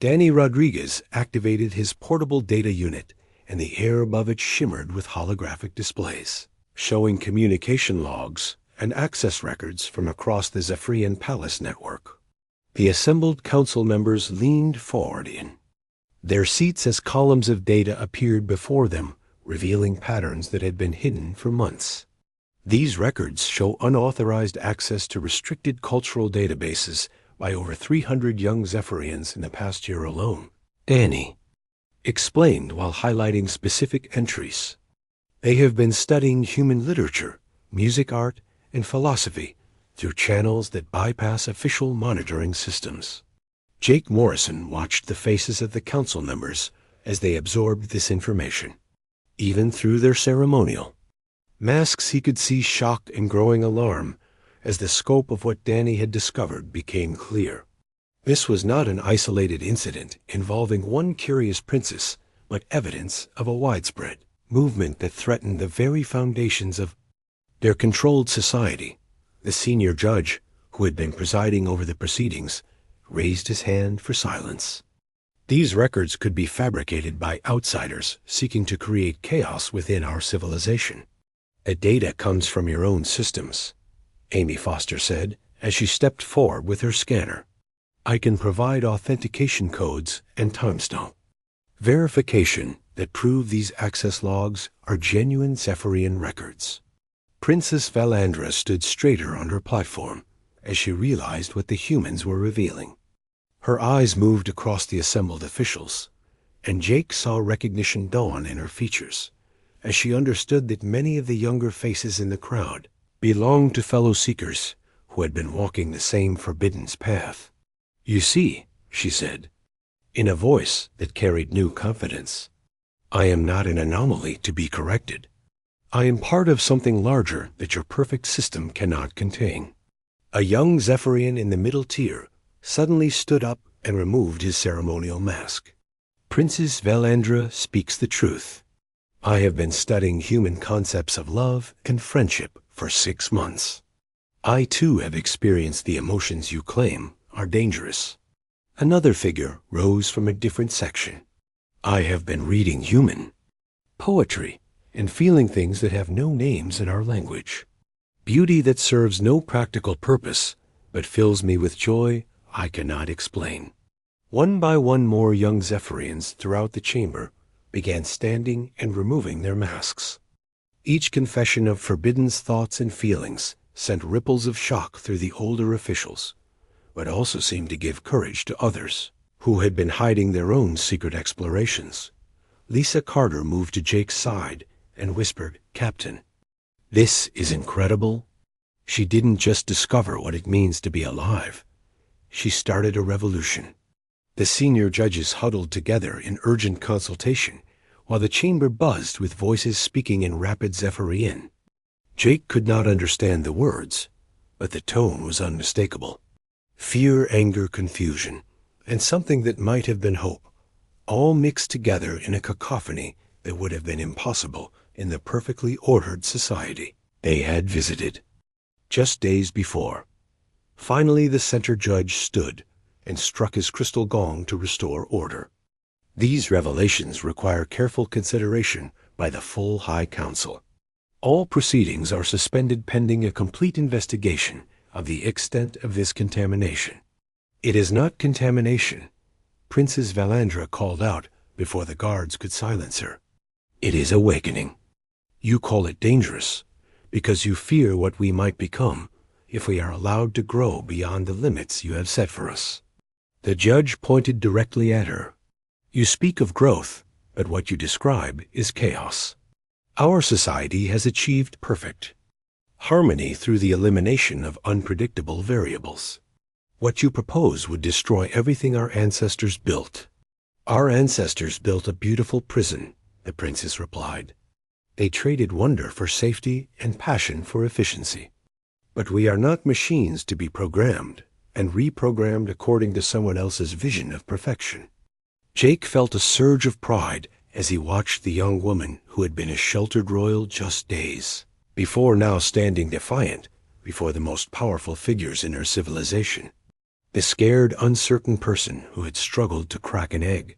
Danny Rodriguez activated his portable data unit, and the air above it shimmered with holographic displays, showing communication logs and access records from across the Zephyrian Palace network. The assembled council members leaned forward in their seats as columns of data appeared before them, revealing patterns that had been hidden for months. These records show unauthorized access to restricted cultural databases by over 300 young Zephyrians in the past year alone, Danny explained while highlighting specific entries. They have been studying human literature, music, art, and philosophy through channels that bypass official monitoring systems. Jake Morrison watched the faces of the council members as they absorbed this information. Even through their ceremonial masks, he could see shock and growing alarm as the scope of what Danny had discovered became clear. This was not an isolated incident involving one curious princess, but evidence of a widespread movement that threatened the very foundations of their controlled society. The senior judge, who had been presiding over the proceedings, raised his hand for silence. These records could be fabricated by outsiders seeking to create chaos within our civilization. The data comes from your own systems, Amy Foster said as she stepped forward with her scanner. I can provide authentication codes and timestamp verification that prove these access logs are genuine Zephyrian records. Princess Valandra stood straighter on her platform as she realized what the humans were revealing. Her eyes moved across the assembled officials, and Jake saw recognition dawn in her features as she understood that many of the younger faces in the crowd belonged to fellow seekers who had been walking the same forbidden path. You see, she said, in a voice that carried new confidence, I am not an anomaly to be corrected. I am part of something larger that your perfect system cannot contain. A young Zephyrian in the middle tier suddenly stood up and removed his ceremonial mask. Princess Valandra speaks the truth. I have been studying human concepts of love and friendship for 6 months. I too have experienced the emotions you claim are dangerous. Another figure rose from a different section. I have been reading human poetry and feeling things that have no names in our language. Beauty that serves no practical purpose, but fills me with joy I cannot explain. One by one more young Zephyrians throughout the chamber began standing and removing their masks. Each confession of forbidden thoughts and feelings sent ripples of shock through the older officials, but also seemed to give courage to others who had been hiding their own secret explorations. Lisa Carter moved to Jake's side and whispered, Captain, this is incredible. She didn't just discover what it means to be alive. She started a revolution. The senior judges huddled together in urgent consultation, while the chamber buzzed with voices speaking in rapid Zephyrian. Jake could not understand the words, but the tone was unmistakable. Fear, anger, confusion, and something that might have been hope, all mixed together in a cacophony that would have been impossible in the perfectly ordered society they had visited just days before. Finally, the center judge stood and struck his crystal gong to restore order. These revelations require careful consideration by the full High Council. All proceedings are suspended pending a complete investigation of the extent of this contamination. It is not contamination, Princess Valandra called out before the guards could silence her. It is awakening. You call it dangerous because you fear what we might become if we are allowed to grow beyond the limits you have set for us. The judge pointed directly at her. You speak of growth, but what you describe is chaos. Our society has achieved perfect harmony through the elimination of unpredictable variables. What you propose would destroy everything our ancestors built. Our ancestors built a beautiful prison, the princess replied. They traded wonder for safety and passion for efficiency. But we are not machines to be programmed and reprogrammed according to someone else's vision of perfection. Jake felt a surge of pride as he watched the young woman who had been a sheltered royal just days before, now standing defiant before the most powerful figures in her civilization. The scared, uncertain person who had struggled to crack an egg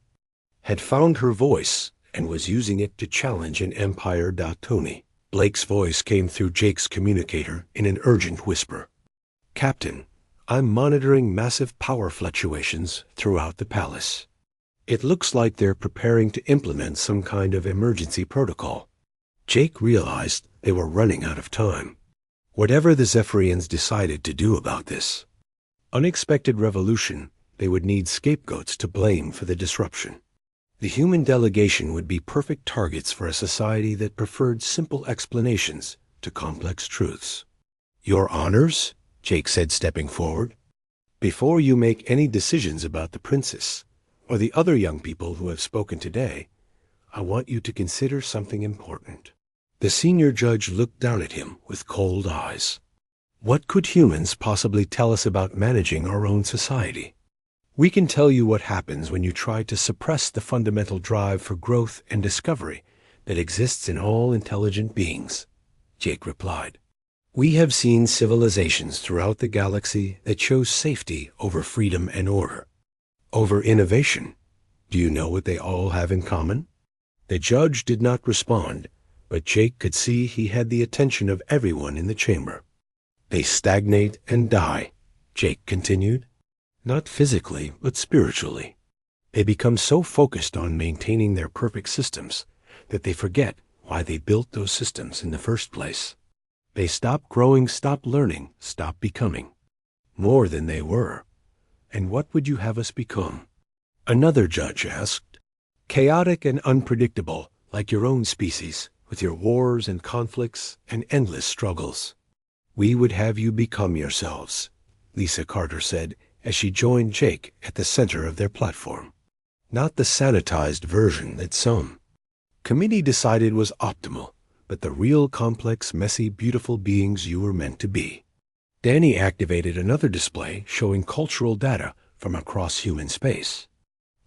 had found her voice and was using it to challenge an Empire Tony. Blake's voice came through Jake's communicator in an urgent whisper. "Captain, I'm monitoring massive power fluctuations throughout the palace. It looks like they're preparing to implement some kind of emergency protocol." Jake realized they were running out of time. Whatever the Zephyrians decided to do about this unexpected revolution, they would need scapegoats to blame for the disruption. The human delegation would be perfect targets for a society that preferred simple explanations to complex truths. "Your honors," Jake said, stepping forward, "before you make any decisions about the princess or the other young people who have spoken today, I want you to consider something important." The senior judge looked down at him with cold eyes. "What could humans possibly tell us about managing our own society?" "We can tell you what happens when you try to suppress the fundamental drive for growth and discovery that exists in all intelligent beings," Jake replied. "We have seen civilizations throughout the galaxy that chose safety over freedom and order, over innovation. Do you know what they all have in common?" The judge did not respond, but Jake could see he had the attention of everyone in the chamber. "They stagnate and die," Jake continued. "Not physically, but spiritually. They become so focused on maintaining their perfect systems that they forget why they built those systems in the first place. They stop growing, stop learning, stop becoming more than they were. And what would you have us become?" Another judge asked. "Chaotic and unpredictable, like your own species, with your wars and conflicts and endless struggles." "We would have you become yourselves," Lisa Carter said as she joined Jake at the center of their platform. "Not the sanitized version that some committee decided was optimal, but the real complex, messy, beautiful beings you were meant to be." Danny activated another display showing cultural data from across human space.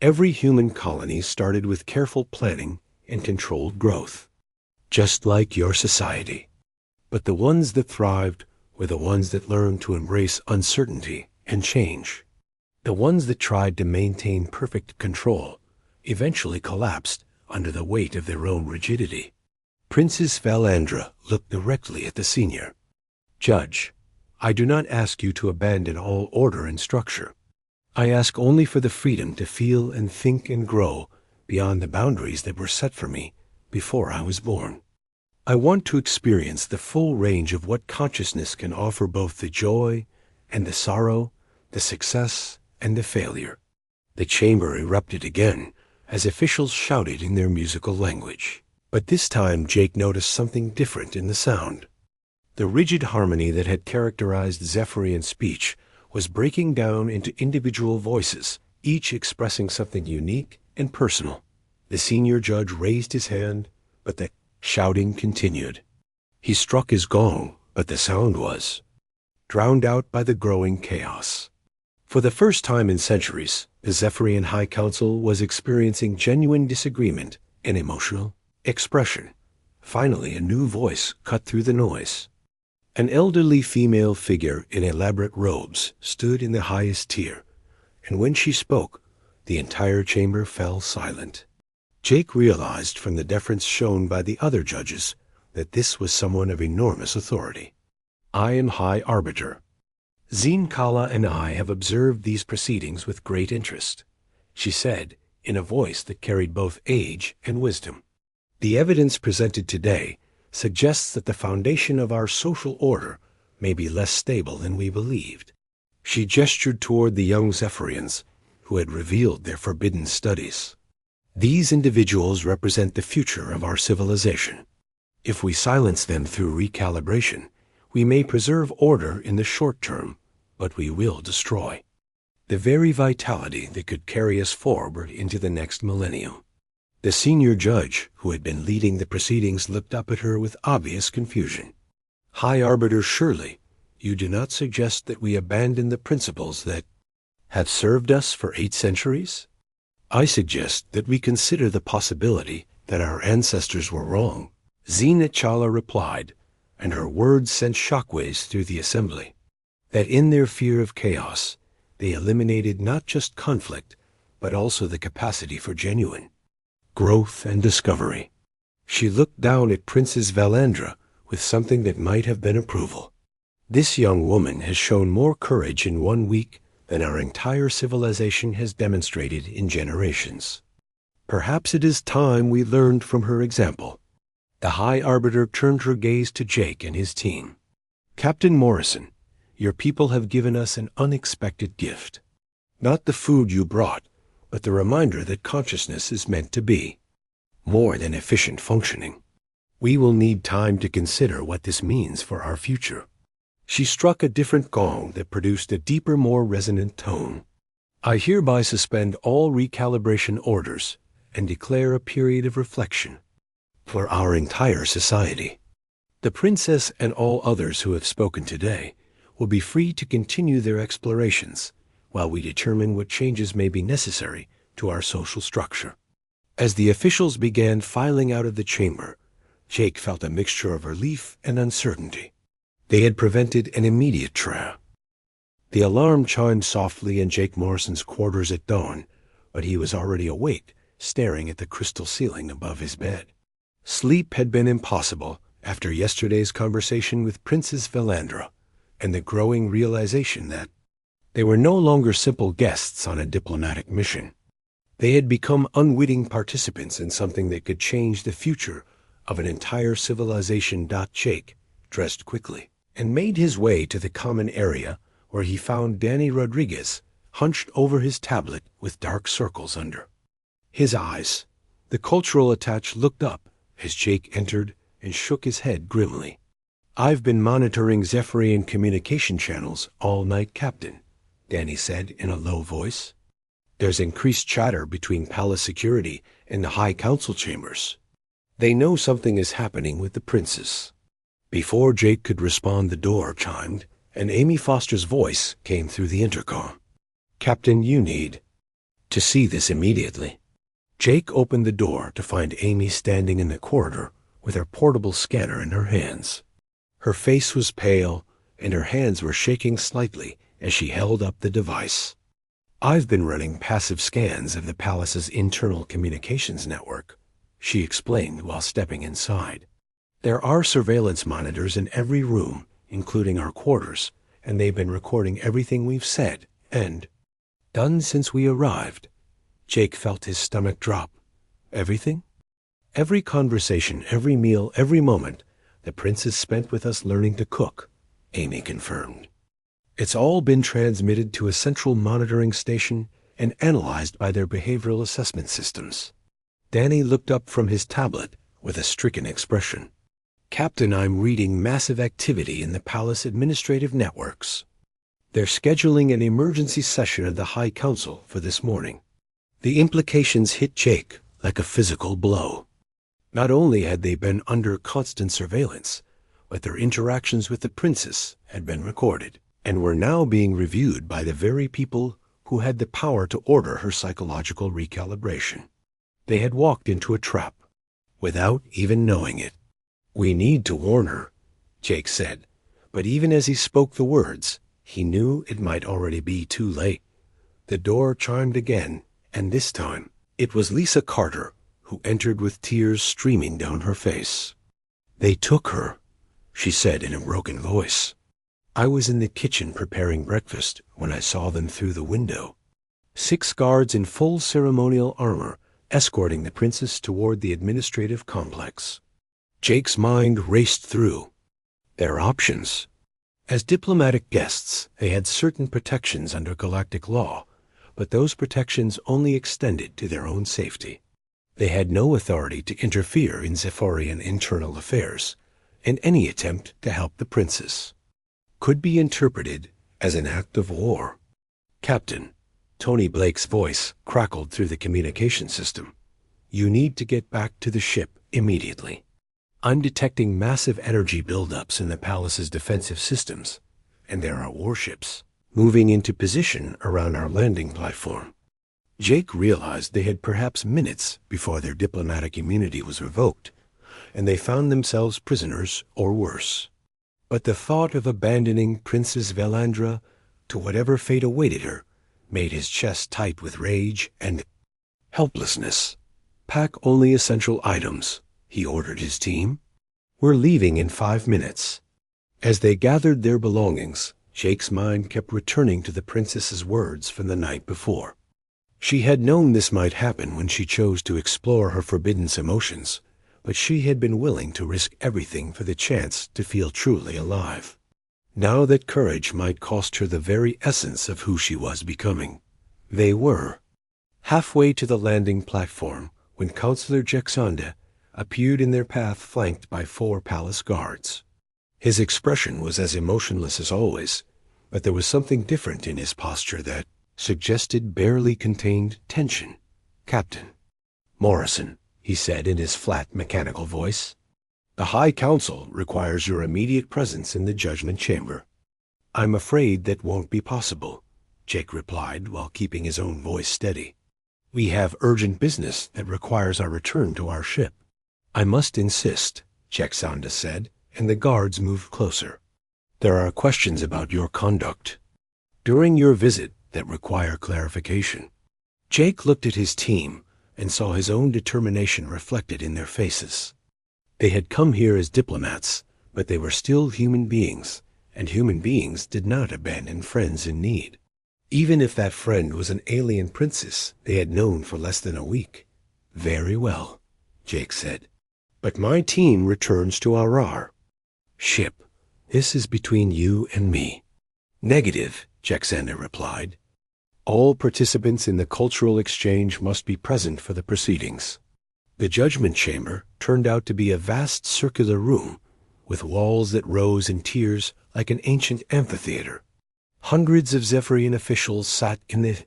Every human colony started with careful planning and controlled growth, just like your society. But the ones that thrived were the ones that learned to embrace uncertainty and change. The ones that tried to maintain perfect control eventually collapsed under the weight of their own rigidity. Princess Valandra looked directly at the senior judge. "I do not ask you to abandon all order and structure. I ask only for the freedom to feel and think and grow beyond the boundaries that were set for me before I was born. I want to experience the full range of what consciousness can offer, both the joy and the sorrow, the success and the failure." The chamber erupted again as officials shouted in their musical language. But this time Jake noticed something different in the sound. The rigid harmony that had characterized Zephyrian speech was breaking down into individual voices, each expressing something unique and personal. The senior judge raised his hand, but the shouting continued. He struck his gong, but the sound was drowned out by the growing chaos. For the first time in centuries, the Zephyrian High Council was experiencing genuine disagreement and emotional expression. Finally, a new voice cut through the noise. An elderly female figure in elaborate robes stood in the highest tier, and when she spoke, the entire chamber fell silent. Jake realized from the deference shown by the other judges that this was someone of enormous authority. "I am High Arbiter. Zine Kala and I have observed these proceedings with great interest," she said in a voice that carried both age and wisdom. "The evidence presented today suggests that the foundation of our social order may be less stable than we believed." She gestured toward the young Zephyrians who had revealed their forbidden studies. "These individuals represent the future of our civilization. If we silence them through recalibration, we may preserve order in the short term, but we will destroy the very vitality that could carry us forward into the next millennium." The senior judge, who had been leading the proceedings, looked up at her with obvious confusion. "High Arbiter, surely you do not suggest that we abandon the principles that have served us for 8 centuries? I suggest that we consider the possibility that our ancestors were wrong," Zina Chala replied, and her words sent shockwaves through the assembly. "That in their fear of chaos, They eliminated not just conflict, but also the capacity for genuine growth and discovery. She looked down at Princess Valandra with something that might have been approval. This young woman has shown more courage in 1 week than our entire civilization has demonstrated in generations. Perhaps it is time we learned from her example. The High Arbiter turned her gaze to Jake and his team. Captain Morrison, your people have given us an unexpected gift. Not the food you brought, but the reminder that consciousness is meant to be more than efficient functioning. We will need time to consider what this means for our future. She struck a different gong that produced a deeper, more resonant tone. I hereby suspend all recalibration orders and declare a period of reflection for our entire society. The princess and all others who have spoken today will be free to continue their explorations while we determine what changes may be necessary to our social structure. As the officials began filing out of the chamber, Jake felt a mixture of relief and uncertainty. They had prevented an immediate trap. The alarm chimed softly in Jake Morrison's quarters at dawn, but he was already awake, staring at the crystal ceiling above his bed. Sleep had been impossible after yesterday's conversation with Princess Valandra and the growing realization that they were no longer simple guests on a diplomatic mission. They had become unwitting participants in something that could change the future of an entire civilization. Jake dressed quickly and made his way to the common area where he found Danny Rodriguez hunched over his tablet with dark circles under his eyes. The cultural attach looked up as Jake entered and shook his head grimly. I've been monitoring Zephyrian communication channels all night, Captain, Danny said in a low voice. There's increased chatter between palace security and the High Council chambers. They know something is happening with the princess. Before Jake could respond, the door chimed, and Amy Foster's voice came through the intercom. Captain, you need to see this immediately. Jake opened the door to find Amy standing in the corridor with her portable scanner in her hands. Her face was pale, and her hands were shaking slightly as she held up the device. I've been running passive scans of the palace's internal communications network, she explained while stepping inside. There are surveillance monitors in every room, including our quarters, and they've been recording everything we've said and done since we arrived. Jake felt his stomach drop. Everything? Every conversation, every meal, every moment the princess spent with us learning to cook, Amy confirmed. It's all been transmitted to a central monitoring station and analyzed by their behavioral assessment systems. Danny looked up from his tablet with a stricken expression. Captain, I'm reading massive activity in the palace administrative networks. They're scheduling an emergency session of the High Council for this morning. The implications hit Jake like a physical blow. Not only had they been under constant surveillance, but their interactions with the princess had been recorded and were now being reviewed by the very people who had the power to order her psychological recalibration. They had walked into a trap without even knowing it. We need to warn her, Jake said, but even as he spoke the words, he knew it might already be too late. The door chimed again, and this time it was Lisa Carter, who entered with tears streaming down her face. They took her, she said in a broken voice. I was in the kitchen preparing breakfast when I saw them through the window. 6 guards in full ceremonial armor escorting the princess toward the administrative complex. Jake's mind raced through their options. As diplomatic guests, they had certain protections under galactic law, but those protections only extended to their own safety. They had no authority to interfere in Zephyrian internal affairs, and any attempt to help the princess could be interpreted as an act of war. Captain, Tony Blake's voice crackled through the communication system. You need to get back to the ship immediately. I'm detecting massive energy buildups in the palace's defensive systems, and there are warships moving into position around our landing platform. Jake realized they had perhaps minutes before their diplomatic immunity was revoked, and they found themselves prisoners or worse. But the thought of abandoning Princess Valandra to whatever fate awaited her, made his chest tight with rage and helplessness. "Pack only essential items," he ordered his team. "We're leaving in 5 minutes." As they gathered their belongings, Jake's mind kept returning to the princess's words from the night before. She had known this might happen when she chose to explore her forbidden emotions, but she had been willing to risk everything for the chance to feel truly alive. Now that courage might cost her the very essence of who she was becoming. They were halfway to the landing platform when Counselor Jexanda appeared in their path, flanked by 4 palace guards. His expression was as emotionless as always, but there was something different in his posture that suggested barely contained tension. "Captain Morrison," he said in his flat, mechanical voice, "the High Council requires your immediate presence in the Judgment Chamber." "I'm afraid that won't be possible," Jake replied while keeping his own voice steady. "We have urgent business that requires our return to our ship." "I must insist," Jexanda said, and the guards moved closer. "There are questions about your conduct during your visit that require clarification." Jake looked at his team and saw his own determination reflected in their faces. They had come here as diplomats, but they were still human beings, and human beings did not abandon friends in need. Even if that friend was an alien princess they had known for less than a week. "Very well," Jake said. "But my team returns to our ship. This is between you and me." "Negative," Jexanda replied. "All participants in the cultural exchange must be present for the proceedings." The Judgment Chamber turned out to be a vast circular room with walls that rose in tiers like an ancient amphitheater. Hundreds of Zephyrian officials sat in the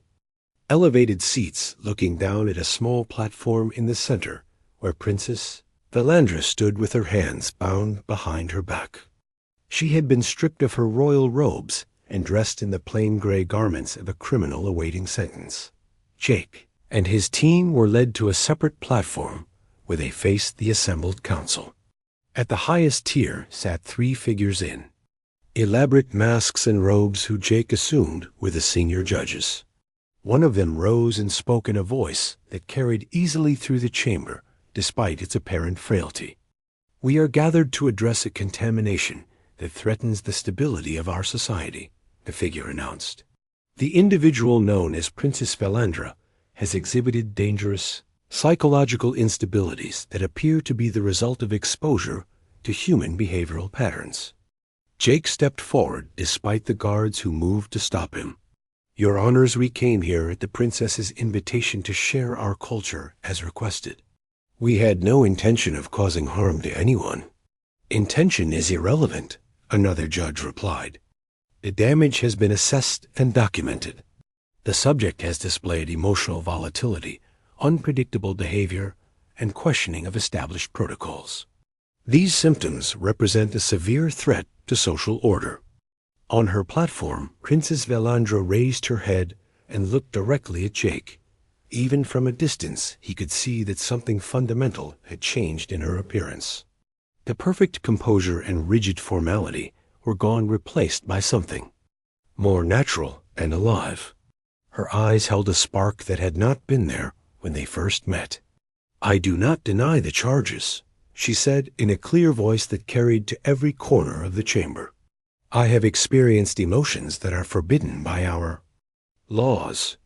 elevated seats looking down at a small platform in the center where Princess Valandra stood with her hands bound behind her back. She had been stripped of her royal robes and dressed in the plain gray garments of a criminal awaiting sentence. Jake and his team were led to a separate platform where they faced the assembled council. At the highest tier sat 3 figures in elaborate masks and robes who Jake assumed were the senior judges. One of them rose and spoke in a voice that carried easily through the chamber despite its apparent frailty. "We are gathered to address a contamination that threatens the stability of our society," the figure announced. "The individual known as Princess Valandra has exhibited dangerous psychological instabilities that appear to be the result of exposure to human behavioral patterns." Jake stepped forward despite the guards who moved to stop him. "Your honors, we came here at the princess's invitation to share our culture as requested. We had no intention of causing harm to anyone." "Intention is irrelevant," another judge replied. "The damage has been assessed and documented. The subject has displayed emotional volatility, unpredictable behavior, and questioning of established protocols. These symptoms represent a severe threat to social order." On her platform, Princess Valandra raised her head and looked directly at Jake. Even from a distance, he could see that something fundamental had changed in her appearance. The perfect composure and rigid formality were gone, replaced by something more natural and alive. Her eyes held a spark that had not been there when they first met. "I do not deny the charges," she said in a clear voice that carried to every corner of the chamber. "I have experienced emotions that are forbidden by our laws.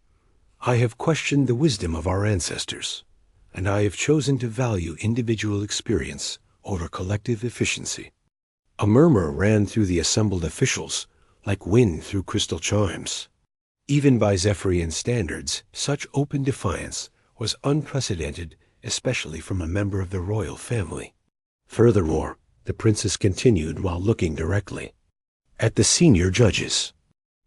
I have questioned the wisdom of our ancestors, and I have chosen to value individual experience over collective efficiency." A murmur ran through the assembled officials like wind through crystal chimes. Even by Zephyrian standards, such open defiance was unprecedented, especially from a member of the royal family. Furthermore, the princess continued while looking directly at the senior judges.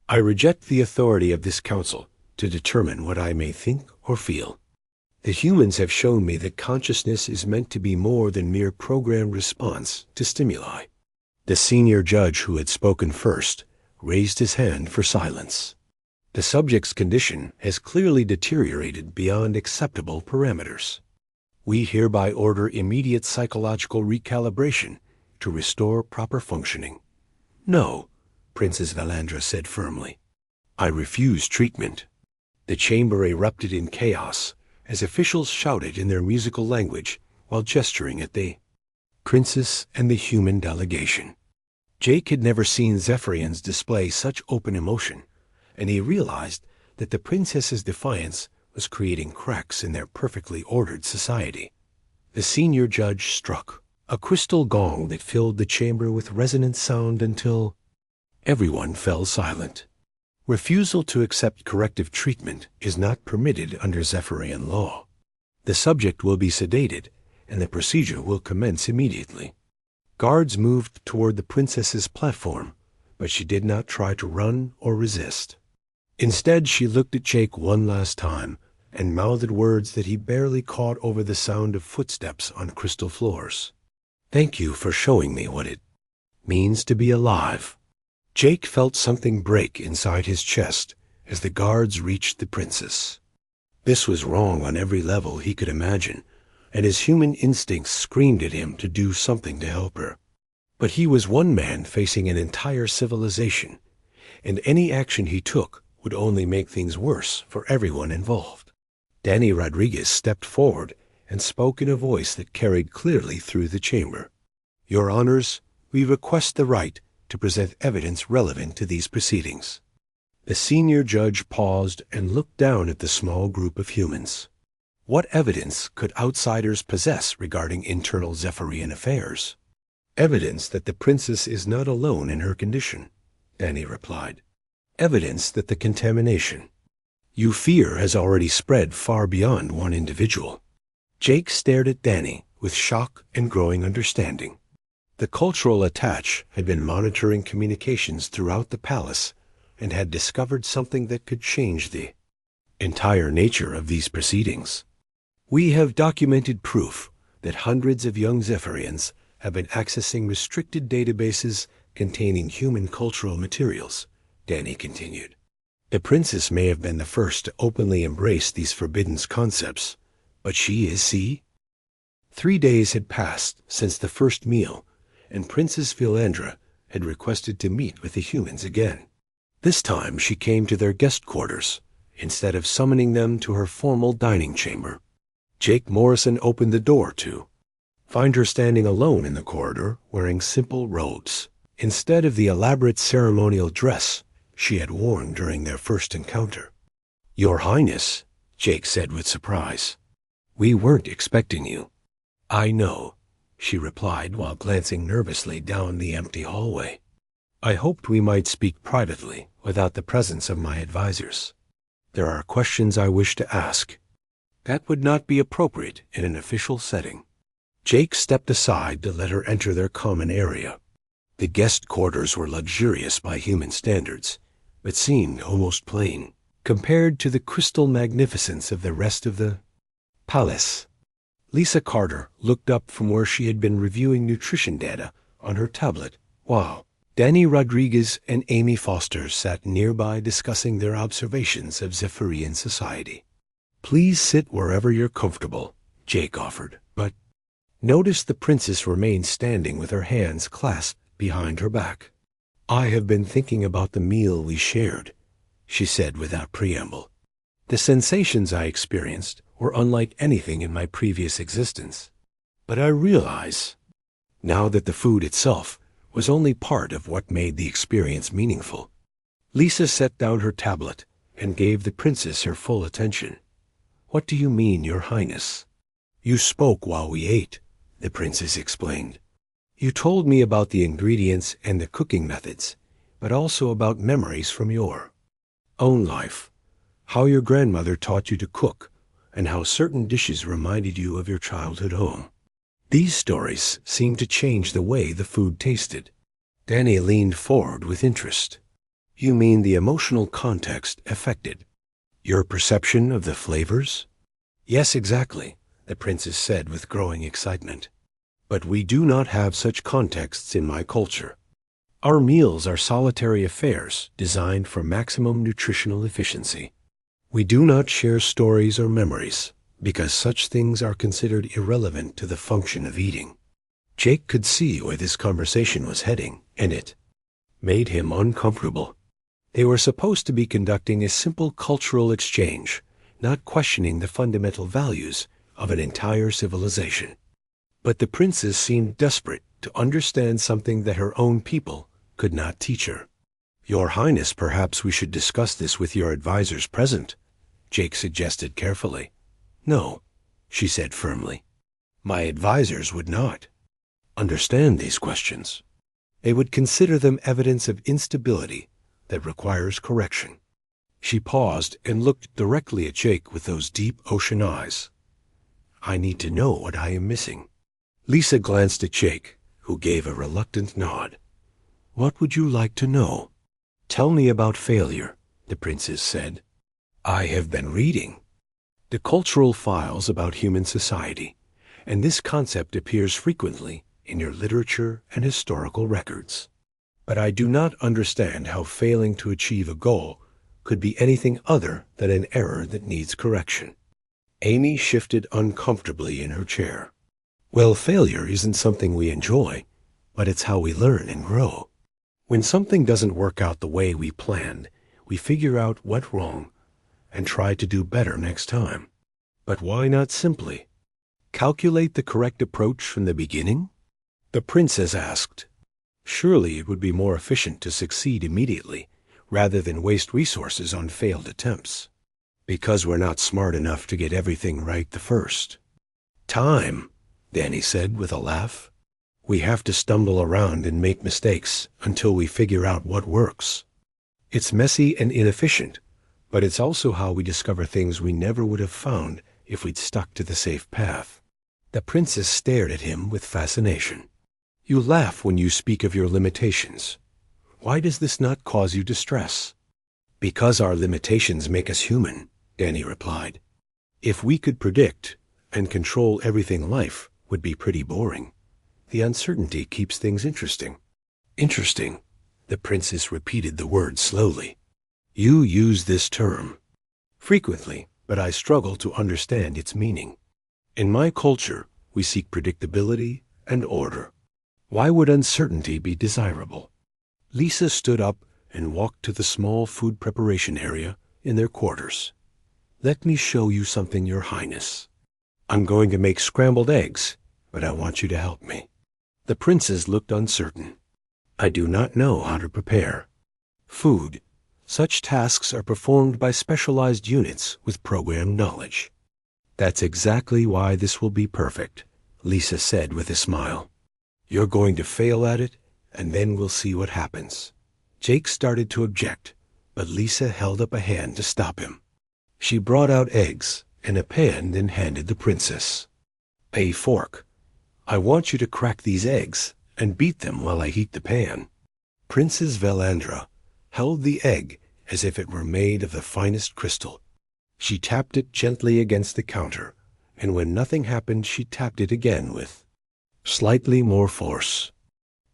"I reject the authority of this council to determine what I may think or feel. The humans have shown me that consciousness is meant to be more than mere programmed response to stimuli." The senior judge who had spoken first raised his hand for silence. "The subject's condition has clearly deteriorated beyond acceptable parameters. We hereby order immediate psychological recalibration to restore proper functioning." "No," Princess Valandra said firmly. I refuse treatment. The chamber erupted in chaos as officials shouted in their musical language while gesturing at the princess and the human delegation. Jake had never seen Zephyrians display such open emotion, and he realized that the princess's defiance was creating cracks in their perfectly ordered society. The senior judge struck a crystal gong that filled the chamber with resonant sound until everyone fell silent. Refusal to accept corrective treatment is not permitted under Zephyrian law. The subject will be sedated, and the procedure will commence immediately. Guards moved toward the princess's platform, but she did not try to run or resist. Instead, she looked at Jake one last time and mouthed words that he barely caught over the sound of footsteps on crystal floors. Thank you for showing me what it means to be alive. Jake felt something break inside his chest as the guards reached the princess. This was wrong on every level he could imagine, and his human instincts screamed at him to do something to help her. But he was one man facing an entire civilization, and any action he took would only make things worse for everyone involved. Danny Rodriguez stepped forward and spoke in a voice that carried clearly through the chamber. Your Honors, we request the right to present evidence relevant to these proceedings. The senior judge paused and looked down at the small group of humans. What evidence could outsiders possess regarding internal Zephyrian affairs? Evidence that the princess is not alone in her condition, Danny replied. Evidence that the contamination you fear has already spread far beyond one individual. Jake stared at Danny with shock and growing understanding. The cultural attach had been monitoring communications throughout the palace and had discovered something that could change the entire nature of these proceedings. We have documented proof that hundreds of young Zephyrians have been accessing restricted databases containing human cultural materials, Danny continued. The princess may have been the first to openly embrace these forbidden concepts, but she is, see? 3 days had passed since the first meal, and Princess Philandra had requested to meet with the humans again. This time she came to their guest quarters, instead of summoning them to her formal dining chamber. Jake Morrison opened the door to find her standing alone in the corridor wearing simple robes, instead of the elaborate ceremonial dress she had worn during their first encounter. Your Highness, Jake said with surprise. We weren't expecting you. I know, she replied while glancing nervously down the empty hallway. I hoped we might speak privately without the presence of my advisors. There are questions I wish to ask. That would not be appropriate in an official setting. Jake stepped aside to let her enter their common area. The guest quarters were luxurious by human standards, but seemed almost plain compared to the crystal magnificence of the rest of the palace. Lisa Carter looked up from where she had been reviewing nutrition data on her tablet, while Danny Rodriguez and Amy Foster sat nearby discussing their observations of Zephyrian society. Please sit wherever you're comfortable, Jake offered, but notice the princess remained standing with her hands clasped behind her back. I have been thinking about the meal we shared, she said without preamble. The sensations I experienced were unlike anything in my previous existence. But I realize now that the food itself was only part of what made the experience meaningful. Lisa set down her tablet and gave the princess her full attention. What do you mean, Your Highness? You spoke while we ate, the princess explained. You told me about the ingredients and the cooking methods, but also about memories from your own life, how your grandmother taught you to cook, and how certain dishes reminded you of your childhood home. These stories seemed to change the way the food tasted. Danny leaned forward with interest. You mean the emotional context affected your perception of the flavors? Yes, exactly, the princess said with growing excitement. But we do not have such contexts in my culture. Our meals are solitary affairs designed for maximum nutritional efficiency. We do not share stories or memories because such things are considered irrelevant to the function of eating. Jake could see where this conversation was heading, and it made him uncomfortable. They were supposed to be conducting a simple cultural exchange, not questioning the fundamental values of an entire civilization. But the princess seemed desperate to understand something that her own people could not teach her. "Your Highness, perhaps we should discuss this with your advisors present," Jake suggested carefully. "No," she said firmly. "My advisors would not understand these questions. They would consider them evidence of instability that requires correction." She paused and looked directly at Jake with those deep ocean eyes. "I need to know what I am missing." Lisa glanced at Jake, who gave a reluctant nod. "What would you like to know?" "Tell me about failure," the princess said. "I have been reading the cultural files about human society, and this concept appears frequently in your literature and historical records. But I do not understand how failing to achieve a goal could be anything other than an error that needs correction." Amy shifted uncomfortably in her chair. "Well, failure isn't something we enjoy, but it's how we learn and grow. When something doesn't work out the way we planned, we figure out what's wrong and try to do better next time. But why not simply calculate the correct approach from the beginning?" the princess asked. "Surely it would be more efficient to succeed immediately rather than waste resources on failed attempts." "Because we're not smart enough to get everything right the first time," Danny said with a laugh. "We have to stumble around and make mistakes until we figure out what works. It's messy and inefficient, but it's also how we discover things we never would have found if we'd stuck to the safe path." The princess stared at him with fascination. "You laugh when you speak of your limitations. Why does this not cause you distress?" "Because our limitations make us human," Danny replied. "If we could predict and control everything, life would be pretty boring. The uncertainty keeps things interesting." "Interesting," the princess repeated the word slowly. "You use this term frequently, but I struggle to understand its meaning. In my culture, we seek predictability and order. Why would uncertainty be desirable?" Lisa stood up and walked to the small food preparation area in their quarters. "Let me show you something, Your Highness. I'm going to make scrambled eggs, but I want you to help me." The princess looked uncertain. "I do not know how to prepare food. Such tasks are performed by specialized units with programmed knowledge." "That's exactly why this will be perfect," Lisa said with a smile. "You're going to fail at it, and then we'll see what happens." Jake started to object, but Lisa held up a hand to stop him. She brought out eggs and a pan, then handed the princess a fork. "I want you to crack these eggs and beat them while I heat the pan." Princess Velandra held the egg as if it were made of the finest crystal. She tapped it gently against the counter, and when nothing happened, she tapped it again with slightly more force.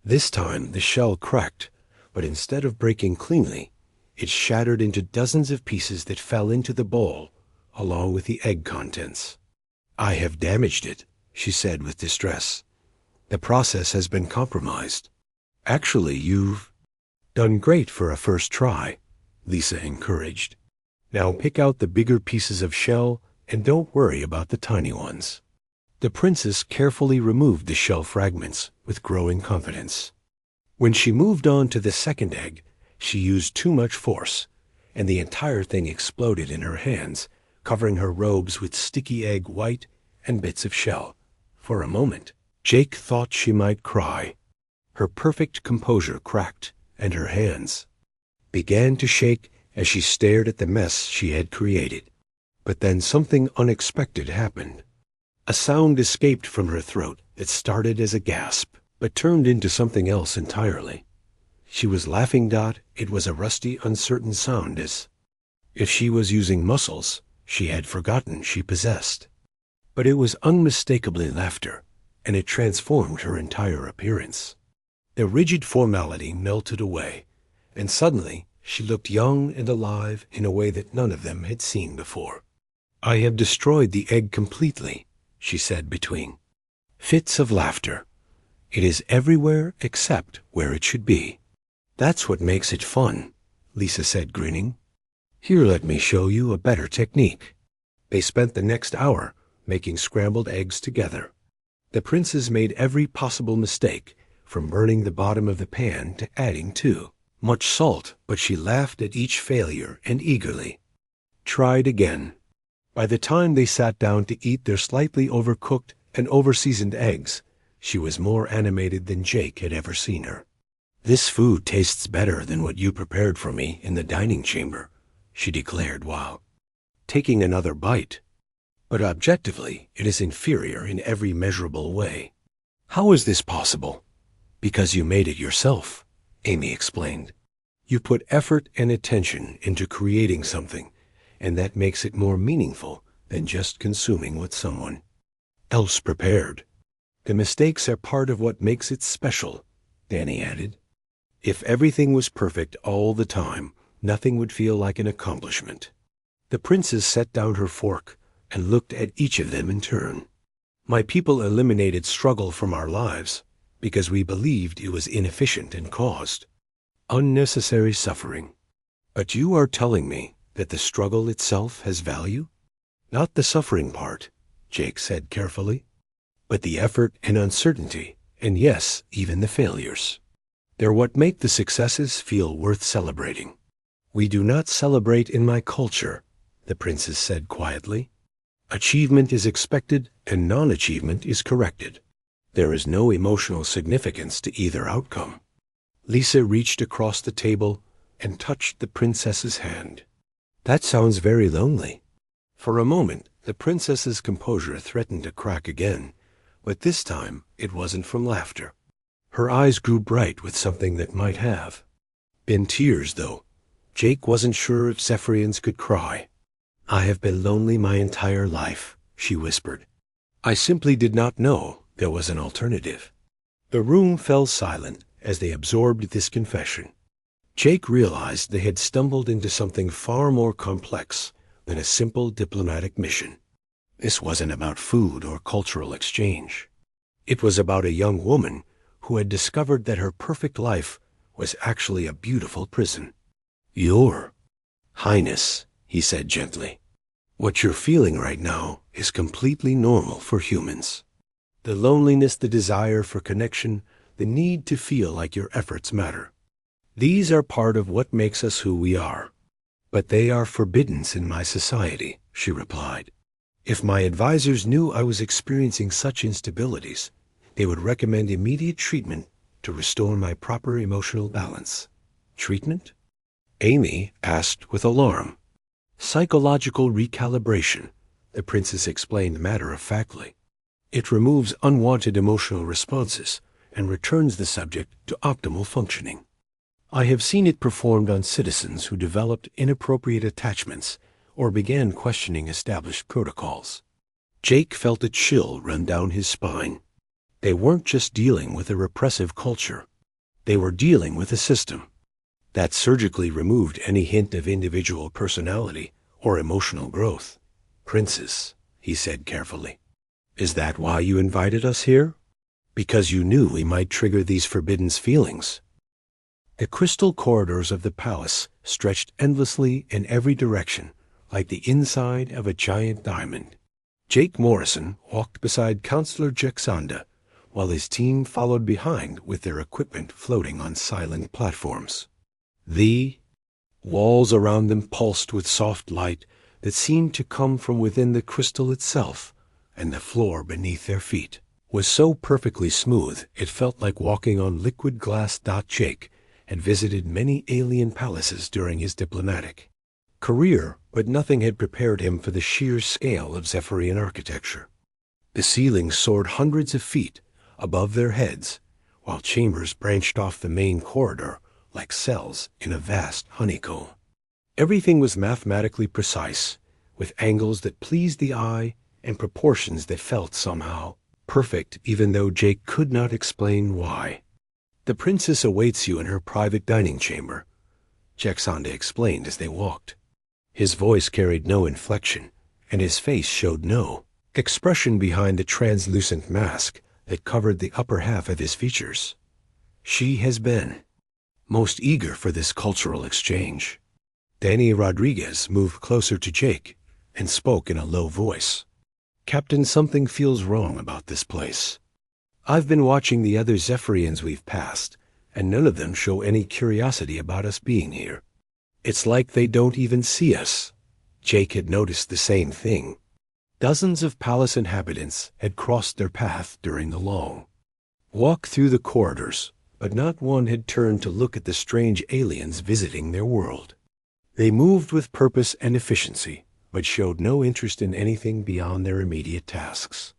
This time the shell cracked, but instead of breaking cleanly, it shattered into dozens of pieces that fell into the bowl, along with the egg contents. "I have damaged it," she said with distress. "The process has been compromised." "Actually, you've done great for a first try," Lisa encouraged. "Now pick out the bigger pieces of shell and don't worry about the tiny ones." The princess carefully removed the shell fragments with growing confidence. When she moved on to the second egg, she used too much force, and the entire thing exploded in her hands, covering her robes with sticky egg white and bits of shell. For a moment, Jake thought she might cry. Her perfect composure cracked, and her hands began to shake as she stared at the mess she had created. But then something unexpected happened. A sound escaped from her throat that started as a gasp, but turned into something else entirely. She was laughing. It was a rusty, uncertain sound, as if she was using muscles she had forgotten she possessed. But it was unmistakably laughter, and it transformed her entire appearance. The rigid formality melted away, and suddenly she looked young and alive in a way that none of them had seen before. "I have destroyed the egg completely," she said between fits of laughter. "It is everywhere except where it should be. That's what makes it fun," Lisa said, grinning. Here, let me show you a better technique. They spent the next hour making scrambled eggs together. The princess made every possible mistake, from burning the bottom of the pan to adding too much salt, but she laughed at each failure and eagerly tried again. By the time they sat down to eat their slightly overcooked and overseasoned eggs, she was more animated than Jake had ever seen her. This food tastes better than what you prepared for me in the dining chamber, she declared while taking another bite. But objectively, it is inferior in every measurable way. How is this possible? Because you made it yourself, Amy explained. You put effort and attention into creating something, and that makes it more meaningful than just consuming what someone else prepared. The mistakes are part of what makes it special, Danny added. If everything was perfect all the time, nothing would feel like an accomplishment. The princess set down her fork and looked at each of them in turn. My people eliminated struggle from our lives because we believed it was inefficient and caused unnecessary suffering. But you are telling me that the struggle itself has value? Not the suffering part, Jake said carefully, but the effort and uncertainty, and yes, even the failures. They're what make the successes feel worth celebrating. We do not celebrate in my culture, the princess said quietly. Achievement is expected and non-achievement is corrected. There is no emotional significance to either outcome. Lisa reached across the table and touched the princess's hand. That sounds very lonely. For a moment, the princess's composure threatened to crack again, but this time it wasn't from laughter. Her eyes grew bright with something that might have been tears, though. Jake wasn't sure if Zephyrians could cry. I have been lonely my entire life, she whispered. I simply did not know there was an alternative. The room fell silent as they absorbed this confession. Jake realized they had stumbled into something far more complex than a simple diplomatic mission. This wasn't about food or cultural exchange. It was about a young woman who had discovered that her perfect life was actually a beautiful prison. Your Highness, he said gently, what you're feeling right now is completely normal for humans. The loneliness, the desire for connection, the need to feel like your efforts matter. These are part of what makes us who we are. But they are forbidden in my society, she replied. If my advisors knew I was experiencing such instabilities, they would recommend immediate treatment to restore my proper emotional balance. Treatment? Amy asked with alarm. Psychological recalibration, the princess explained matter-of-factly. It removes unwanted emotional responses and returns the subject to optimal functioning. I have seen it performed on citizens who developed inappropriate attachments or began questioning established protocols. Jake felt a chill run down his spine. They weren't just dealing with a repressive culture. They were dealing with a system that surgically removed any hint of individual personality or emotional growth. Princess, he said carefully, is that why you invited us here? Because you knew we might trigger these forbidden feelings. The crystal corridors of the palace stretched endlessly in every direction, like the inside of a giant diamond. Jake Morrison walked beside Counselor Jexanda, while his team followed behind with their equipment floating on silent platforms. The walls around them pulsed with soft light that seemed to come from within the crystal itself, and the floor beneath their feet was so perfectly smooth it felt like walking on liquid glass. Jake had visited many alien palaces during his diplomatic career, but nothing had prepared him for the sheer scale of Zephyrian architecture. The ceilings soared hundreds of feet above their heads, while chambers branched off the main corridor like cells in a vast honeycomb. Everything was mathematically precise, with angles that pleased the eye and proportions that felt somehow perfect, even though Jake could not explain why. The princess awaits you in her private dining chamber, Jexanda explained as they walked. His voice carried no inflection, and his face showed no expression behind the translucent mask that covered the upper half of his features. She has been most eager for this cultural exchange. Danny Rodriguez moved closer to Jake and spoke in a low voice. "Captain, something feels wrong about this place. I've been watching the other Zephyrians we've passed, and none of them show any curiosity about us being here. It's like they don't even see us." Jake had noticed the same thing. Dozens of palace inhabitants had crossed their path during the long walk through the corridors, but not one had turned to look at the strange aliens visiting their world. They moved with purpose and efficiency, but showed no interest in anything beyond their immediate tasks.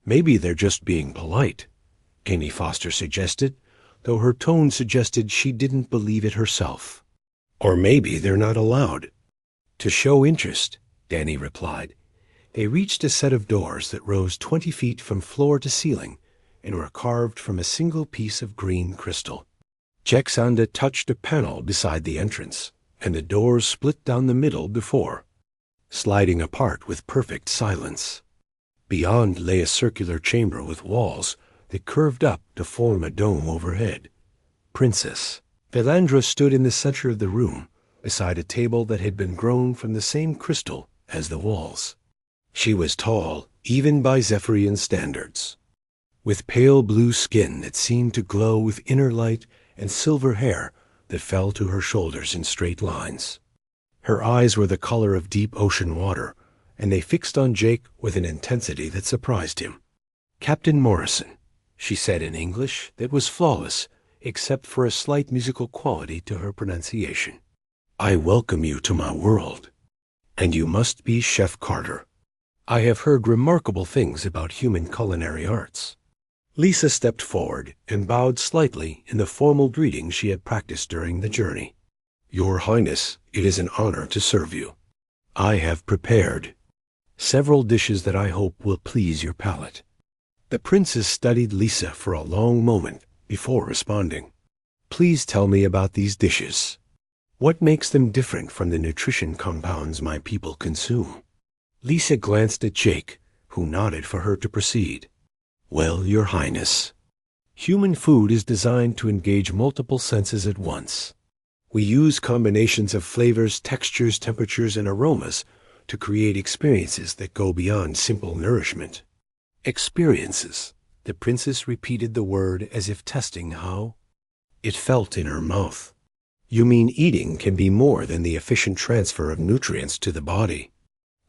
"Maybe they're just being polite," Kenny Foster suggested, though her tone suggested she didn't believe it herself. "Or maybe they're not allowed to show interest," Danny replied. They reached a set of doors that rose 20 feet from floor to ceiling and were carved from a single piece of green crystal. Jexanda touched a panel beside the entrance, and the doors split down the middle before sliding apart with perfect silence. Beyond lay a circular chamber with walls that curved up to form a dome overhead. Princess Velandra stood in the center of the room, beside a table that had been grown from the same crystal as the walls. She was tall, even by Zephyrian standards, with pale blue skin that seemed to glow with inner light and silver hair that fell to her shoulders in straight lines. Her eyes were the color of deep ocean water, and they fixed on Jake with an intensity that surprised him. "Captain Morrison," she said in English that was flawless, except for a slight musical quality to her pronunciation. "I welcome you to my world. And you must be Chef Carter. I have heard remarkable things about human culinary arts." Lisa stepped forward and bowed slightly in the formal greeting she had practiced during the journey. "Your Highness, it is an honor to serve you. I have prepared several dishes that I hope will please your palate." The princess studied Lisa for a long moment before responding. "Please tell me about these dishes. What makes them different from the nutrition compounds my people consume?" Lisa glanced at Jake, who nodded for her to proceed. "Well, Your Highness, human food is designed to engage multiple senses at once. We use combinations of flavors, textures, temperatures, and aromas to create experiences that go beyond simple nourishment." "Experiences." The princess repeated the word as if testing how it felt in her mouth. "You mean eating can be more than the efficient transfer of nutrients to the body?"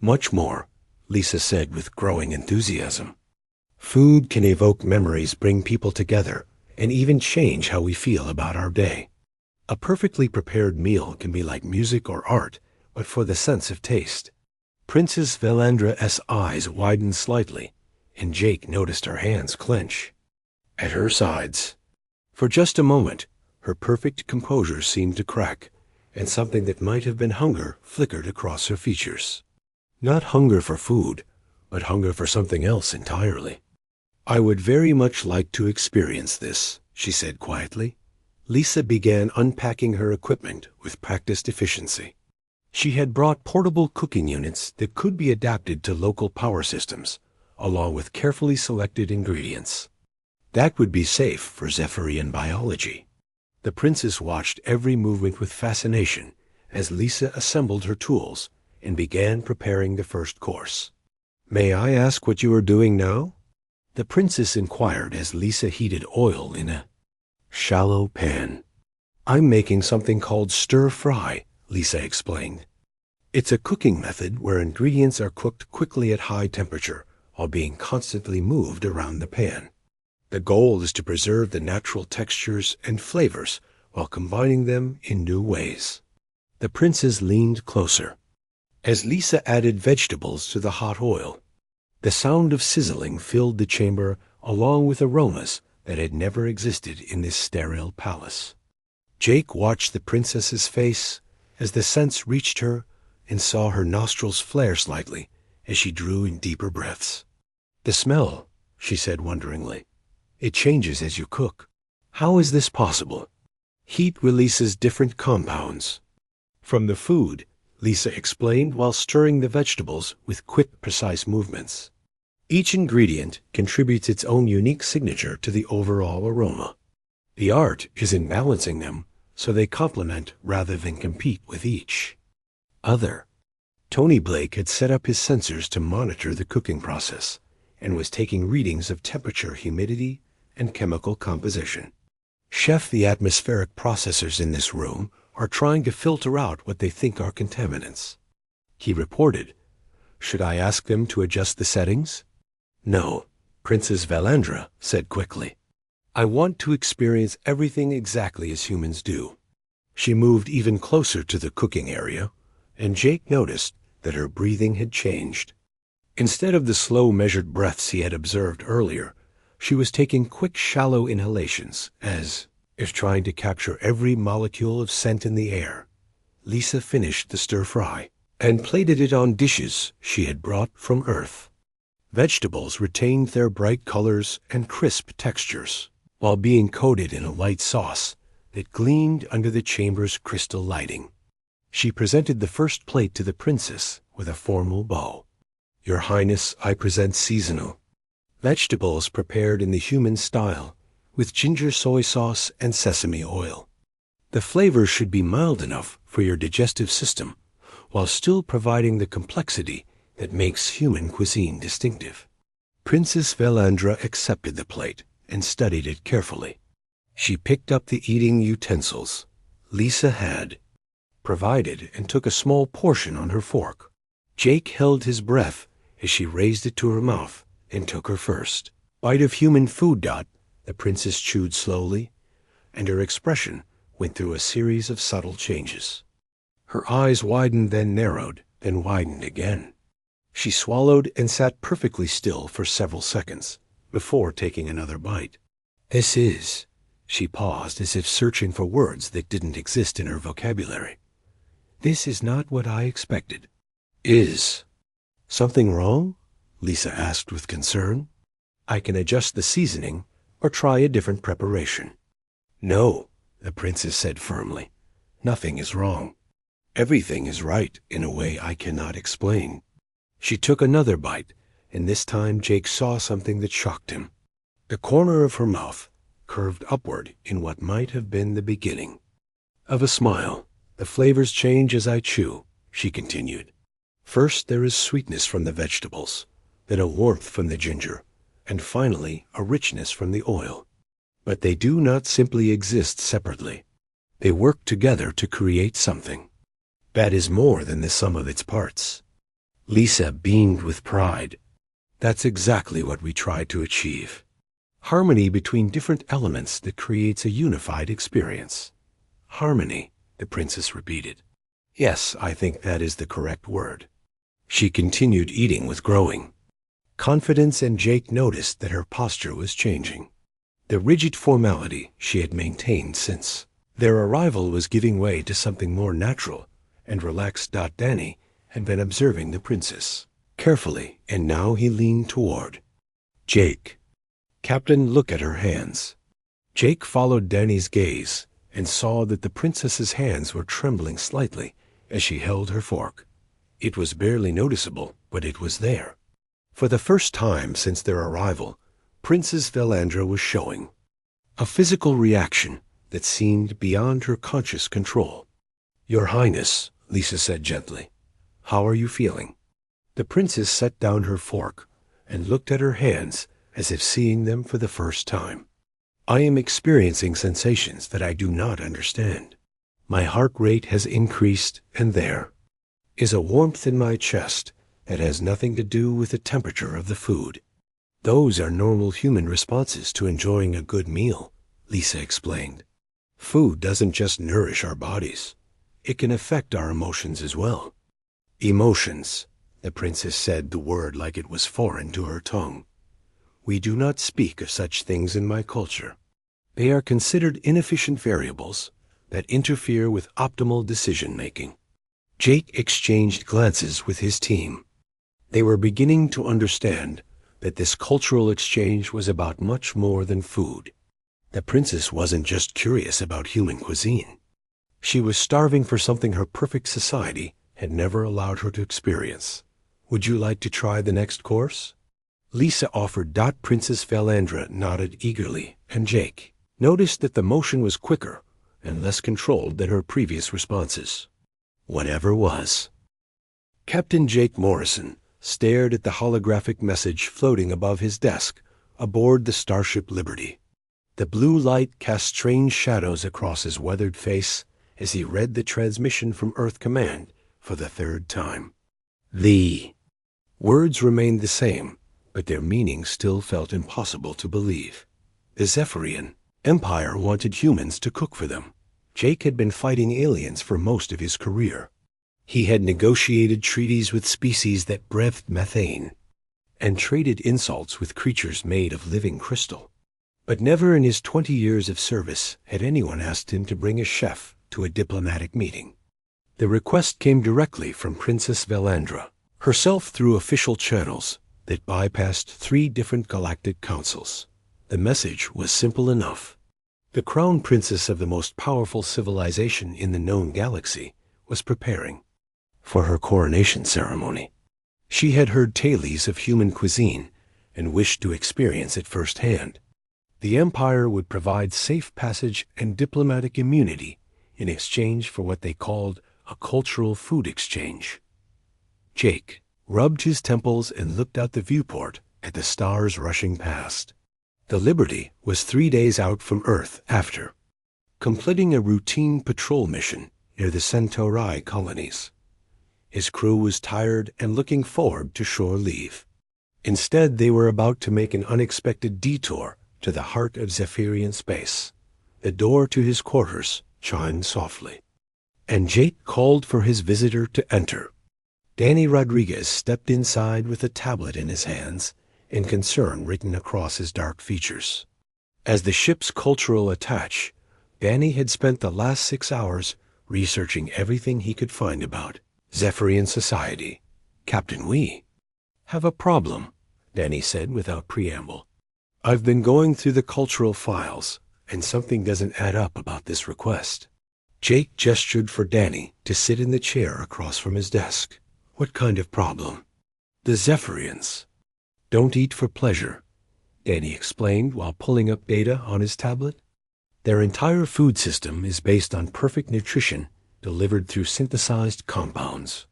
"Much more," Lisa said with growing enthusiasm. "Food can evoke memories, bring people together, and even change how we feel about our day. A perfectly prepared meal can be like music or art, but for the sense of taste." Princess Velandra's eyes widened slightly, and Jake noticed her hands clench at her sides. For just a moment, her perfect composure seemed to crack, and something that might have been hunger flickered across her features. Not hunger for food, but hunger for something else entirely. "I would very much like to experience this," she said quietly. Lisa began unpacking her equipment with practiced efficiency. She had brought portable cooking units that could be adapted to local power systems, along with carefully selected ingredients. That would be safe for Zephyrian biology. The princess watched every movement with fascination as Lisa assembled her tools and began preparing the first course. "May I ask what you are doing now?" the princess inquired as Lisa heated oil in a shallow pan. "I'm making something called stir-fry," Lisa explained. "It's a cooking method where ingredients are cooked quickly at high temperature while being constantly moved around the pan. The goal is to preserve the natural textures and flavors while combining them in new ways." The princess leaned closer as Lisa added vegetables to the hot oil. The sound of sizzling filled the chamber along with aromas that had never existed in this sterile palace. Jake watched the princess's face as the scents reached her and saw her nostrils flare slightly as she drew in deeper breaths. "The smell," she said wonderingly. "It changes as you cook. How is this possible?" "Heat releases different compounds from the food," Lisa explained while stirring the vegetables with quick, precise movements. "Each ingredient contributes its own unique signature to the overall aroma. The art is in balancing them so they complement rather than compete with each other. Tony Blake had set up his sensors to monitor the cooking process and was taking readings of temperature, humidity, and chemical composition. Chef, the atmospheric processors in this room are trying to filter out what they think are contaminants, he reported. Should I ask them to adjust the settings? No, Princess Valandra said quickly. I want to experience everything exactly as humans do. She moved even closer to the cooking area, and Jake noticed that her breathing had changed. Instead of the slow, measured breaths he had observed earlier, she was taking quick, shallow inhalations, as if trying to capture every molecule of scent in the air. Lisa finished the stir-fry and plated it on dishes she had brought from Earth. Vegetables retained their bright colors and crisp textures, while being coated in a light sauce that gleamed under the chamber's crystal lighting. She presented the first plate to the princess with a formal bow. Your Highness, I present seasonal vegetables prepared in the human style, with ginger soy sauce and sesame oil. The flavors should be mild enough for your digestive system, while still providing the complexity that makes human cuisine distinctive. Princess Valandra accepted the plate and studied it carefully. She picked up the eating utensils Lisa had provided and took a small portion on her fork. Jake held his breath as she raised it to her mouth and took her first bite of human food. The princess chewed slowly, and her expression went through a series of subtle changes. Her eyes widened, then narrowed, then widened again. She swallowed and sat perfectly still for several seconds before taking another bite. This is... She paused as if searching for words that didn't exist in her vocabulary. This is not what I expected. Is something wrong? Lisa asked with concern. I can adjust the seasoning or try a different preparation. No, the princess said firmly. Nothing is wrong. Everything is right in a way I cannot explain. She took another bite, and this time Jake saw something that shocked him. The corner of her mouth curved upward in what might have been the beginning of a smile. The flavors change as I chew, she continued. First there is sweetness from the vegetables, then a warmth from the ginger, and finally a richness from the oil. But they do not simply exist separately. They work together to create something that is more than the sum of its parts. Lisa beamed with pride. That's exactly what we try to achieve. Harmony between different elements that creates a unified experience. Harmony, the princess repeated. Yes, I think that is the correct word. She continued eating with growing confidence, and Jake noticed that her posture was changing. The rigid formality she had maintained since their arrival was giving way to something more natural and relaxed. Danny had been observing the princess carefully, and now he leaned toward Jake. Captain, look at her hands. Jake followed Danny's gaze and saw that the princess's hands were trembling slightly as she held her fork. It was barely noticeable, but it was there. For the first time since their arrival, Princess Valandra was showing a physical reaction that seemed beyond her conscious control. Your Highness, Lisa said gently, how are you feeling? The princess set down her fork and looked at her hands as if seeing them for the first time. I am experiencing sensations that I do not understand. My heart rate has increased, and there is a warmth in my chest that has nothing to do with the temperature of the food. Those are normal human responses to enjoying a good meal, Lisa explained. Food doesn't just nourish our bodies. It can affect our emotions as well. Emotions, the princess said the word like it was foreign to her tongue. We do not speak of such things in my culture. They are considered inefficient variables that interfere with optimal decision-making. Jake exchanged glances with his team. They were beginning to understand that this cultural exchange was about much more than food. The princess wasn't just curious about human cuisine. She was starving for something her perfect society had never allowed her to experience. Would you like to try the next course? Lisa offered. Princess Valandra nodded eagerly, and Jake noticed that the motion was quicker and less controlled than her previous responses. Whatever was. Captain Jake Morrison stared at the holographic message floating above his desk aboard the Starship Liberty. The blue light cast strange shadows across his weathered face as he read the transmission from Earth Command for the third time. The words remained the same, but their meaning still felt impossible to believe. The Zephyrian Empire wanted humans to cook for them. Jake had been fighting aliens for most of his career. He had negotiated treaties with species that breathed methane and traded insults with creatures made of living crystal. But never in his 20 years of service had anyone asked him to bring a chef to a diplomatic meeting. The request came directly from Princess Velandra, herself through official channels that bypassed 3 different galactic councils. The message was simple enough. The crown princess of the most powerful civilization in the known galaxy was preparing for her coronation ceremony. She had heard tales of human cuisine and wished to experience it firsthand. The Empire would provide safe passage and diplomatic immunity in exchange for what they called a cultural food exchange. Jake rubbed his temples and looked out the viewport at the stars rushing past. The Liberty was 3 days out from Earth after completing a routine patrol mission near the Centauri colonies. His crew was tired and looking forward to shore leave. Instead, they were about to make an unexpected detour to the heart of Zephyrian space. The door to his quarters chimed softly, and Jake called for his visitor to enter. Danny Rodriguez stepped inside with a tablet in his hands and concern written across his dark features. As the ship's cultural attaché, Danny had spent the last 6 hours researching everything he could find about Zephyrian society. "Captain, we have a problem," Danny said without preamble. "I've been going through the cultural files, and something doesn't add up about this request." Jake gestured for Danny to sit in the chair across from his desk. "What kind of problem?" "The Zephyrians don't eat for pleasure," Danny explained while pulling up data on his tablet. "Their entire food system is based on perfect nutrition delivered through synthesized compounds.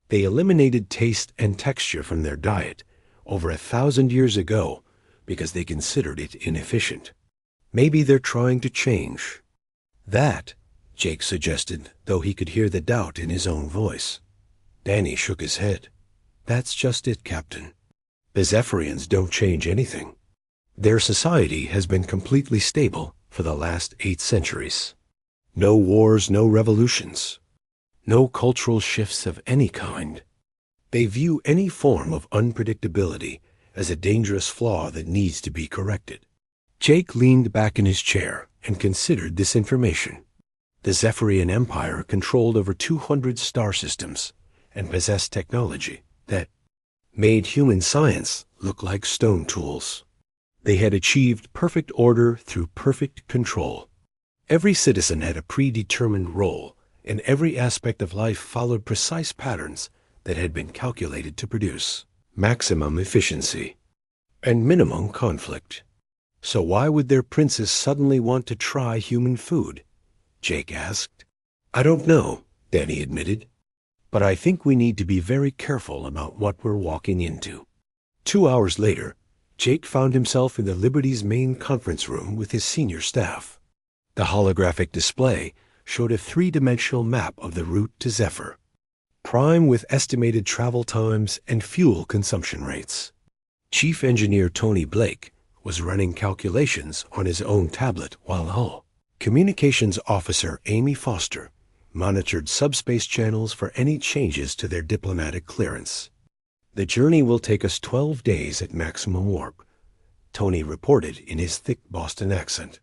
They eliminated taste and texture from their diet over 1,000 years ago because they considered it inefficient. Maybe they're trying to change that," Jake suggested, though he could hear the doubt in his own voice. Danny shook his head. "That's just it, Captain. The Zephyrians don't change anything. Their society has been completely stable for the last 8 centuries. No wars, no revolutions, no cultural shifts of any kind. They view any form of unpredictability as a dangerous flaw that needs to be corrected." Jake leaned back in his chair and considered this information. The Zephyrian Empire controlled over 200 star systems and possessed technology that made human science look like stone tools. They had achieved perfect order through perfect control. Every citizen had a predetermined role, and every aspect of life followed precise patterns that had been calculated to produce maximum efficiency and minimum conflict. So why would their princess suddenly want to try human food? Jake asked. "I don't know," Danny admitted, "but I think we need to be very careful about what we're walking into." 2 hours later, Jake found himself in the Liberty's main conference room with his senior staff. The holographic display showed a 3-dimensional map of the route to Zephyr, Prime with estimated travel times and fuel consumption rates. Chief Engineer Tony Blake was running calculations on his own tablet while Hull Communications Officer Amy Foster monitored subspace channels for any changes to their diplomatic clearance. "The journey will take us 12 days at maximum warp," Tony reported in his thick Boston accent.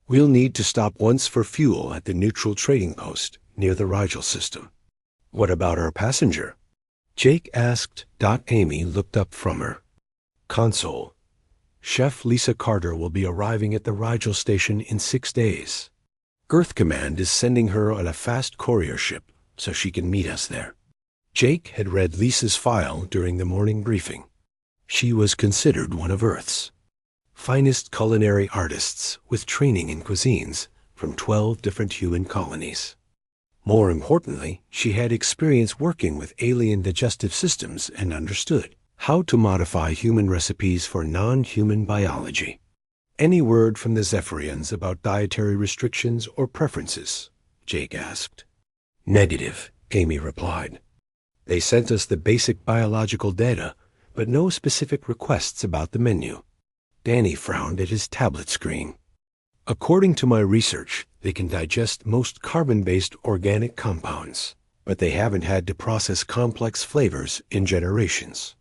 "We'll need to stop once for fuel at the neutral trading post near the Rigel system." "What about our passenger?" Jake asked. Amy looked up from her console. "Chef Lisa Carter will be arriving at the Rigel station in 6 days. Earth Command is sending her on a fast courier ship so she can meet us there." Jake had read Lisa's file during the morning briefing. She was considered one of Earth's finest culinary artists with training in cuisines from 12 different human colonies. More importantly, she had experience working with alien digestive systems and understood how to modify human recipes for non-human biology. "Any word from the Zephyrians about dietary restrictions or preferences?" Jake asked. "Negative," Amy replied. "They sent us the basic biological data, but no specific requests about the menu." Danny frowned at his tablet screen. "According to my research, they can digest most carbon-based organic compounds, but they haven't had to process complex flavors in generations.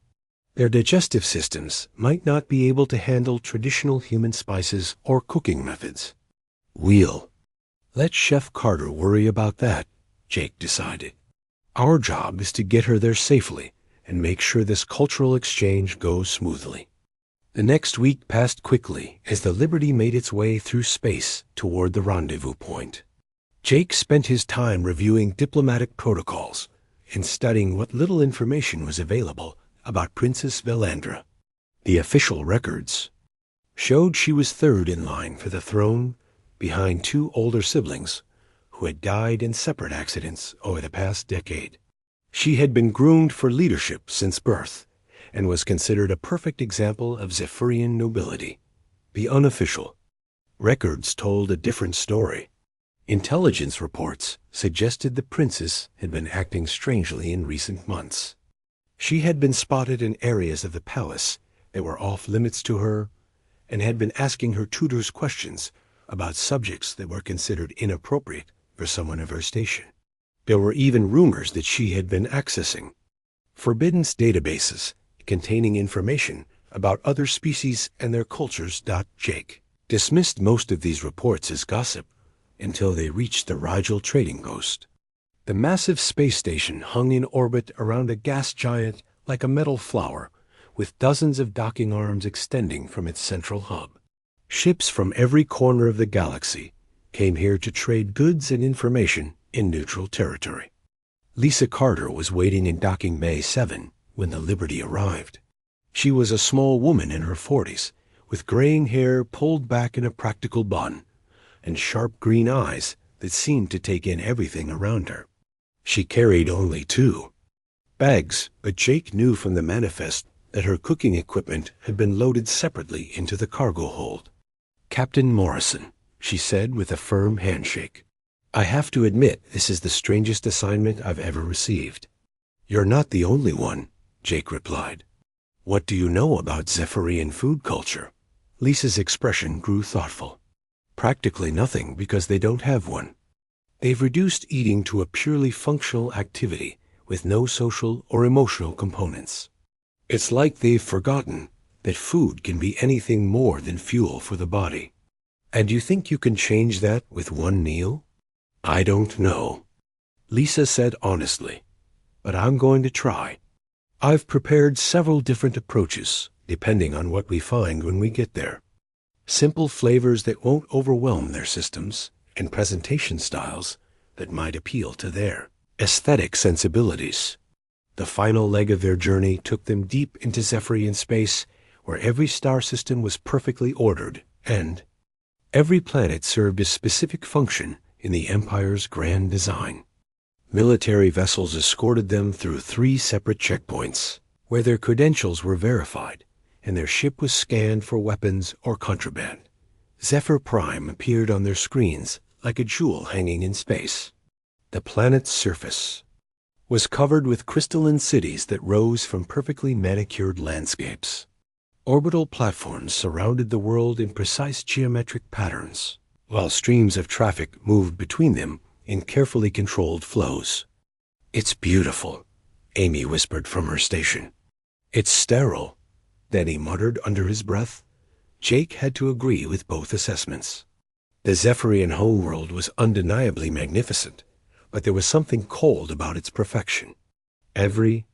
Their digestive systems might not be able to handle traditional human spices or cooking methods." "We'll let Chef Carter worry about that," Jake decided. "Our job is to get her there safely and make sure this cultural exchange goes smoothly." The next week passed quickly as the Liberty made its way through space toward the rendezvous point. Jake spent his time reviewing diplomatic protocols and studying what little information was available about Princess Velandra. The official records showed she was third in line for the throne, behind two older siblings who had died in separate accidents over the past decade. She had been groomed for leadership since birth and was considered a perfect example of Zephyrian nobility. The unofficial records told a different story. Intelligence reports suggested the princess had been acting strangely in recent months. She had been spotted in areas of the palace that were off limits to her and had been asking her tutors questions about subjects that were considered inappropriate for someone of her station. There were even rumors that she had been accessing forbidden databases containing information about other species and their cultures. Jake dismissed most of these reports as gossip until they reached the Rigel trading post. The massive space station hung in orbit around a gas giant like a metal flower, with dozens of docking arms extending from its central hub. Ships from every corner of the galaxy came here to trade goods and information in neutral territory. Lisa Carter was waiting in docking Bay 7 when the Liberty arrived. She was a small woman in her 40s, with graying hair pulled back in a practical bun, and sharp green eyes that seemed to take in everything around her. She carried only 2 bags, but Jake knew from the manifest that her cooking equipment had been loaded separately into the cargo hold. "Captain Morrison," she said with a firm handshake. "I have to admit this is the strangest assignment I've ever received." "You're not the only one," Jake replied. "What do you know about Zephyrian food culture?" Lisa's expression grew thoughtful. "Practically nothing, because they don't have one. They've reduced eating to a purely functional activity with no social or emotional components. It's like they've forgotten that food can be anything more than fuel for the body." "And you think you can change that with one meal?" "I don't know," Lisa said honestly, "but I'm going to try. I've prepared several different approaches, depending on what we find when we get there. Simple flavors that won't overwhelm their systems, and presentation styles that might appeal to their aesthetic sensibilities." The final leg of their journey took them deep into Zephyrian space, where every star system was perfectly ordered, and every planet served a specific function in the Empire's grand design. Military vessels escorted them through 3 separate checkpoints, where their credentials were verified, and their ship was scanned for weapons or contraband. Zephyr Prime appeared on their screens like a jewel hanging in space. The planet's surface was covered with crystalline cities that rose from perfectly manicured landscapes. Orbital platforms surrounded the world in precise geometric patterns, while streams of traffic moved between them in carefully controlled flows. "It's beautiful," Amy whispered from her station. "It's sterile," Danny muttered under his breath. Jake had to agree with both assessments. The Zephyrian homeworld was undeniably magnificent, but there was something cold about its perfection. Every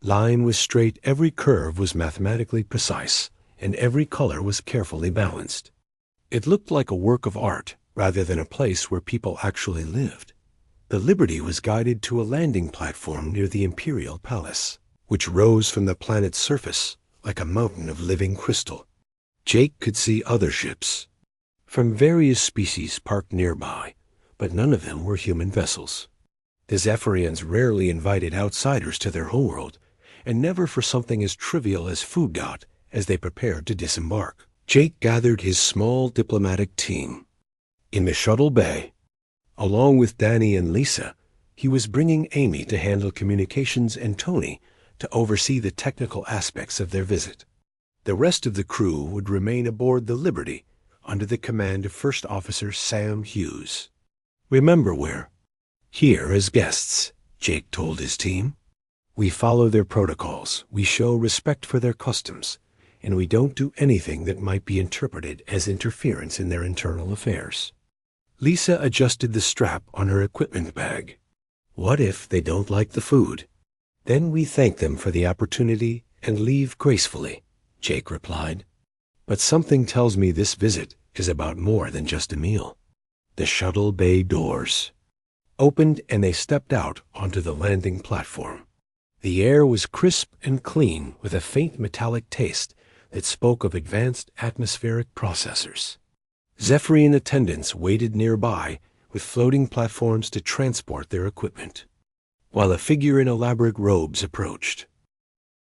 line was straight, every curve was mathematically precise, and every color was carefully balanced. It looked like a work of art rather than a place where people actually lived. The Liberty was guided to a landing platform near the Imperial Palace, which rose from the planet's surface like a mountain of living crystal. Jake could see other ships, from various species parked nearby, but none of them were human vessels. The Zephyrians rarely invited outsiders to their homeworld, and never for something as trivial as food got as they prepared to disembark. Jake gathered his small diplomatic team. In the shuttle bay, along with Danny and Lisa, he was bringing Amy to handle communications and Tony to oversee the technical aspects of their visit. The rest of the crew would remain aboard the Liberty under the command of First Officer Sam Hughes. "Remember, we're here as guests," Jake told his team. "We follow their protocols, we show respect for their customs, and we don't do anything that might be interpreted as interference in their internal affairs." Lisa adjusted the strap on her equipment bag. "What if they don't like the food? Then we thank them for the opportunity and leave gracefully," Jake replied. "But something tells me this visit is about more than just a meal." The shuttle bay doors opened and they stepped out onto the landing platform. The air was crisp and clean with a faint metallic taste that spoke of advanced atmospheric processors. Zephyrian attendants waited nearby with floating platforms to transport their equipment, while a figure in elaborate robes approached.